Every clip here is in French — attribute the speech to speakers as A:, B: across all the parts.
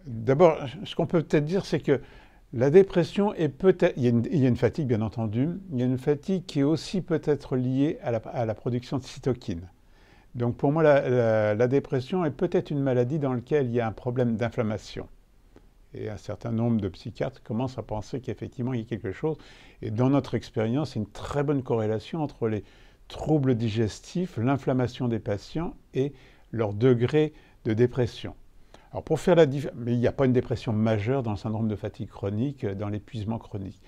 A: D'abord, ce qu'on peut peut-être dire, c'est que la dépression est peut-être... il y a une fatigue, bien entendu. Il y a une fatigue qui est aussi peut-être liée à la production de cytokines. Donc pour moi, la dépression est peut-être une maladie dans laquelle il y a un problème d'inflammation. Et un certain nombre de psychiatres commencent à penser qu'effectivement, il y a quelque chose. Et dans notre expérience, il y a une très bonne corrélation entre les troubles digestifs, l'inflammation des patients et leur degré de dépression. Alors pour faire la différence, mais il n'y a pas une dépression majeure dans le syndrome de fatigue chronique, dans l'épuisement chronique.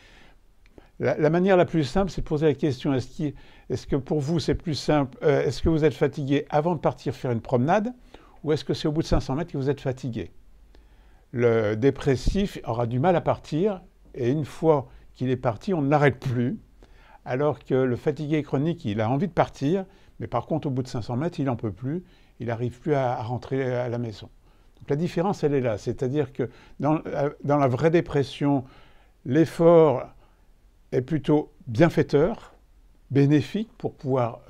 A: La manière la plus simple, c'est de poser la question, est-ce que pour vous c'est plus simple, est-ce que vous êtes fatigué avant de partir faire une promenade, ou est-ce que c'est au bout de 500 mètres que vous êtes fatigué? Le dépressif aura du mal à partir, et une fois qu'il est parti, on ne l'arrête plus, alors que le fatigué chronique, il a envie de partir, mais par contre au bout de 500 mètres, il n'en peut plus, il n'arrive plus à rentrer à la maison. Donc la différence, elle est là. C'est-à-dire que dans la vraie dépression, l'effort est plutôt bienfaiteur, bénéfique pour pouvoir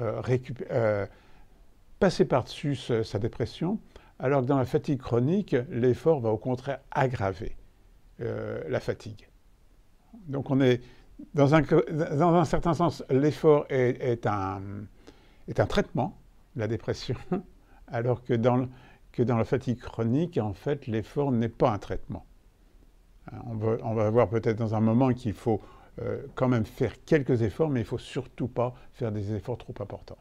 A: passer par-dessus sa dépression, alors que dans la fatigue chronique, l'effort va au contraire aggraver la fatigue. Donc on est, dans un certain sens, l'effort est un traitement, la dépression, alors que dans la fatigue chronique, en fait, l'effort n'est pas un traitement. On va voir peut-être dans un moment qu'il faut quand même faire quelques efforts, mais il ne faut surtout pas faire des efforts trop importants.